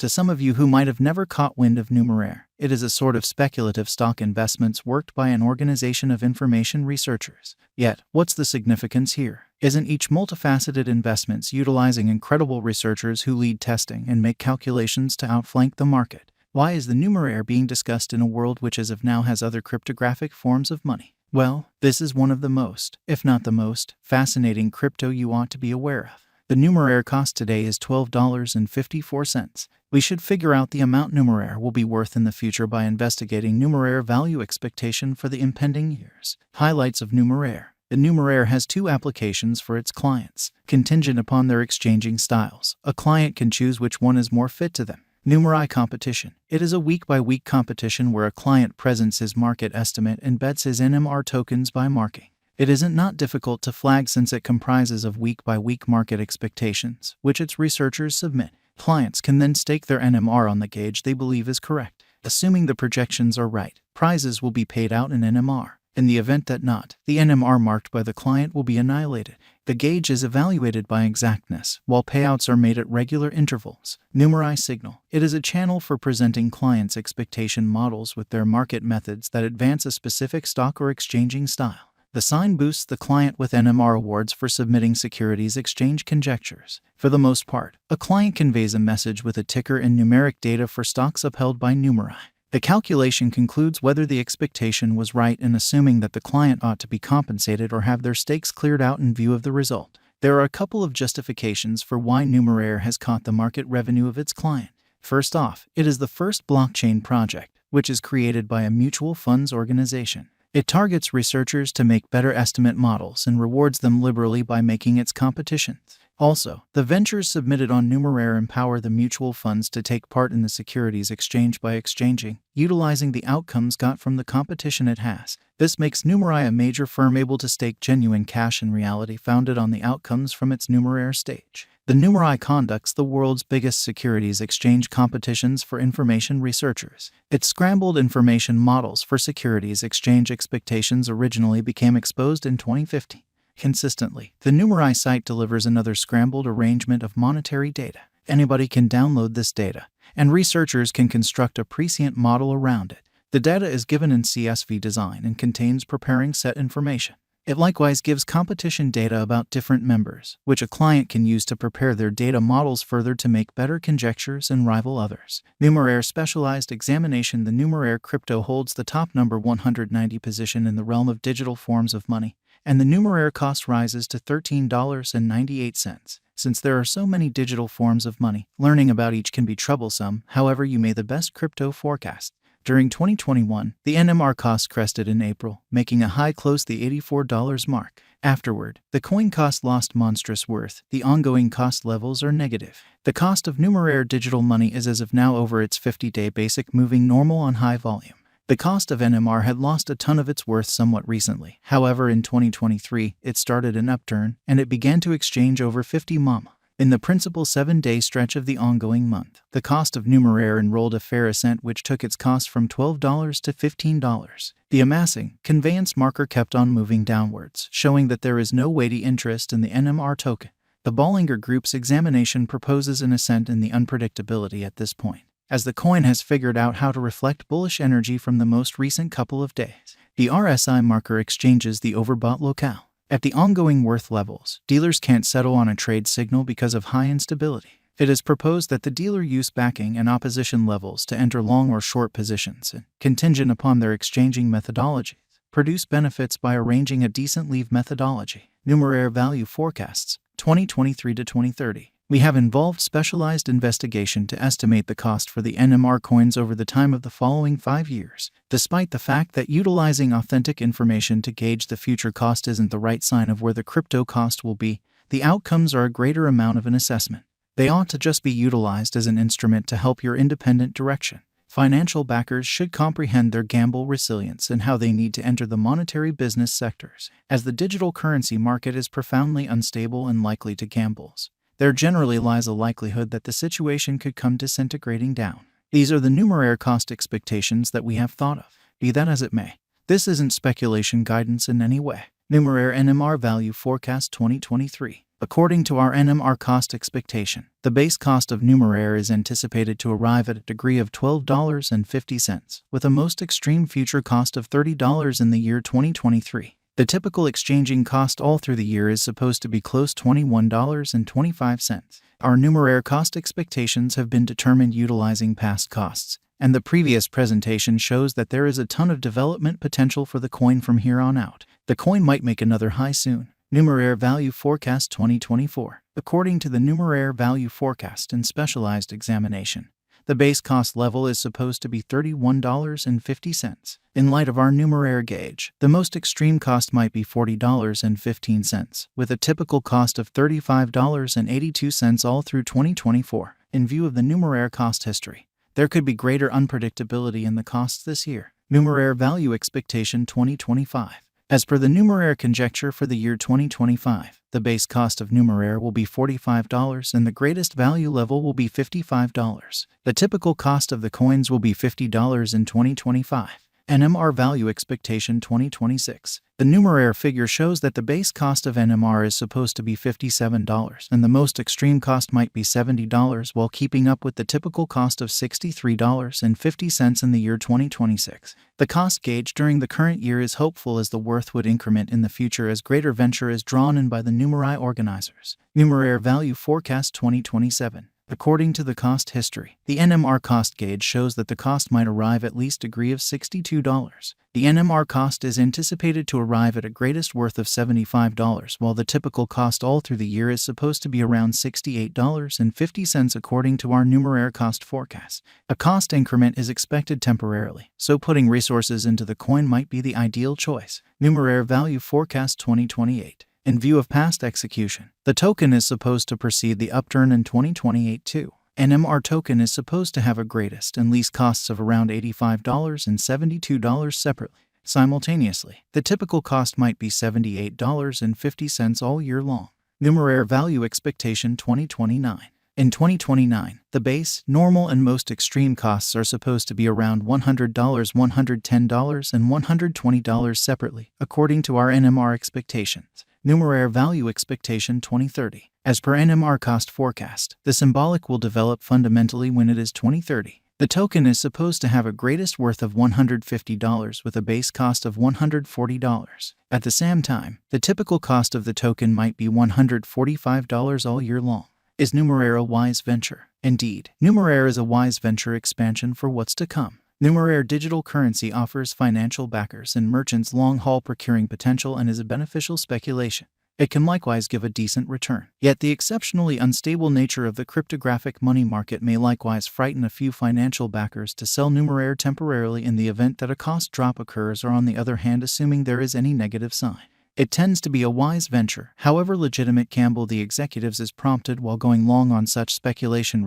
To some of you who might have never caught wind of Numeraire, it is a sort of speculative stock investments worked by an organization of information researchers. Yet, what's the significance here? Isn't each multifaceted investments utilizing incredible researchers who lead testing and make calculations to outflank the market? Why is the Numeraire being discussed in a world which as of now has other cryptographic forms of money? Well, this is one of the most, if not the most, fascinating crypto you ought to be aware of. The Numeraire cost today is $12.54. We should figure out the amount Numeraire will be worth in the future by investigating Numeraire value expectation for the impending years. Highlights of Numeraire. The Numeraire has two applications for its clients, contingent upon their exchanging styles. A client can choose which one is more fit to them. Numeraire competition. It is a week-by-week competition where a client presents his market estimate and bets his NMR tokens by marking. It isn't not difficult to flag since it comprises of week-by-week market expectations, which its researchers submit. Clients can then stake their NMR on the gauge they believe is correct. Assuming the projections are right, prizes will be paid out in NMR. In the event that not, the NMR marked by the client will be annihilated. The gauge is evaluated by exactness, while payouts are made at regular intervals. Numeraire signal. It is a channel for presenting clients' expectation models with their market methods that advance a specific stock or exchanging style. The sign boosts the client with NMR awards for submitting securities exchange conjectures. For the most part, a client conveys a message with a ticker and numeric data for stocks upheld by Numeraire. The calculation concludes whether the expectation was right and assuming that the client ought to be compensated or have their stakes cleared out in view of the result. There are a couple of justifications for why Numeraire has caught the market revenue of its client. First off, it is the first blockchain project, which is created by a mutual funds organization. It targets researchers to make better estimate models and rewards them liberally by making its competitions. Also, the ventures submitted on Numeraire empower the mutual funds to take part in the securities exchange by exchanging, utilizing the outcomes got from the competition it has. This makes Numeraire a major firm able to stake genuine cash in reality founded on the outcomes from its Numeraire stage. The Numeraire conducts the world's biggest securities exchange competitions for information researchers. Its scrambled information models for securities exchange expectations originally became exposed in 2015. Consistently, the Numeraire site delivers another scrambled arrangement of monetary data. Anybody can download this data, and researchers can construct a prescient model around it. The data is given in CSV design and contains preparing set information. It likewise gives competition data about different members, which a client can use to prepare their data models further to make better conjectures and rival others. Numeraire specialized examination. The Numeraire crypto holds the top number 190 position in the realm of digital forms of money, and the Numeraire cost rises to $13.98. Since there are so many digital forms of money, learning about each can be troublesome. However, you may the best crypto forecast. During 2021, the NMR cost crested in April, making a high close the $84 mark. Afterward, the coin cost lost monstrous worth. The ongoing cost levels are negative. The cost of Numeraire digital money is as of now over its 50-day basic moving normal on high volume. The cost of NMR had lost a ton of its worth somewhat recently. However, in 2023, it started an upturn, and it began to exchange over 50 mama. In the principal 7-day stretch of the ongoing month, the cost of Numeraire enrolled a fair ascent which took its cost from $12 to $15. The amassing conveyance marker kept on moving downwards, showing that there is no weighty interest in the NMR token. The Bollinger Group's examination proposes an ascent in the unpredictability at this point, as the coin has figured out how to reflect bullish energy from the most recent couple of days. The RSI marker exchanges the overbought locale. At the ongoing worth levels, dealers can't settle on a trade signal because of high instability. It is proposed that the dealer use backing and opposition levels to enter long or short positions and, contingent upon their exchanging methodologies, produce benefits by arranging a decent leave methodology. Numeraire value forecasts, 2023 to 2030. We have involved specialized investigation to estimate the cost for the NMR coins over the time of the following 5 years. Despite the fact that utilizing authentic information to gauge the future cost isn't the right sign of where the crypto cost will be, the outcomes are a greater amount of an assessment. They ought to just be utilized as an instrument to help your independent direction. Financial backers should comprehend their gamble resilience and how they need to enter the monetary business sectors, as the digital currency market is profoundly unstable and likely to gambles. There generally lies a likelihood that the situation could come disintegrating down. These are the Numeraire cost expectations that we have thought of. Be that as it may, this isn't speculation guidance in any way. Numeraire NMR value forecast 2023. According to our NMR cost expectation, the base cost of Numeraire is anticipated to arrive at a degree of $12.50, with a most extreme future cost of $30 in the year 2023. The typical exchanging cost all through the year is supposed to be close to $21.25. Our Numeraire cost expectations have been determined utilizing past costs, and the previous presentation shows that there is a ton of development potential for the coin from here on out. The coin might make another high soon. Numeraire Value Forecast 2024. According to the Numeraire Value Forecast and Specialized Examination, the base cost level is supposed to be $31.50. In light of our Numeraire gauge, the most extreme cost might be $40.15, with a typical cost of $35.82 all through 2024. In view of the Numeraire cost history, there could be greater unpredictability in the costs this year. Numeraire Value Expectation 2025. As per the Numeraire conjecture for the year 2025, the base cost of Numeraire will be $45 and the greatest value level will be $55. The typical cost of the coins will be $50 in 2025. NMR Value Expectation 2026. The Numeraire figure shows that the base cost of NMR is supposed to be $57 and the most extreme cost might be $70 while keeping up with the typical cost of $63.50 in the year 2026. The cost gauge during the current year is hopeful as the worth would increment in the future as greater venture is drawn in by the Numeraire organizers. Numeraire Value Forecast 2027. According to the cost history, the NMR cost gauge shows that the cost might arrive at least degree of $62. The NMR cost is anticipated to arrive at a greatest worth of $75, while the typical cost all through the year is supposed to be around $68.50 according to our Numeraire cost forecast. A cost increment is expected temporarily, so putting resources into the coin might be the ideal choice. Numeraire Value Forecast 2028. In view of past execution, the token is supposed to precede the upturn in 2028 too. NMR token is supposed to have a greatest and least costs of around $85 and $72 separately. Simultaneously, the typical cost might be $78.50 all year long. Numeraire Value Expectation 2029. In 2029, the base, normal, and most extreme costs are supposed to be around $100, $110, and $120 separately, according to our NMR expectations. Numeraire Value Expectation 2030. As per NMR cost forecast, the symbolic will develop fundamentally when it is 2030. The token is supposed to have a greatest worth of $150 with a base cost of $140. At the same time, the typical cost of the token might be $145 all year long. Is Numeraire a wise venture? Indeed, Numeraire is a wise venture expansion for what's to come. Numeraire digital currency offers financial backers and merchants long-haul procuring potential and is a beneficial speculation. It can likewise give a decent return. Yet the exceptionally unstable nature of the cryptographic money market may likewise frighten a few financial backers to sell Numeraire temporarily in the event that a cost drop occurs, or on the other hand assuming there is any negative sign. It tends to be a wise venture, however legitimate Campbell the executives is prompted while going long on such speculation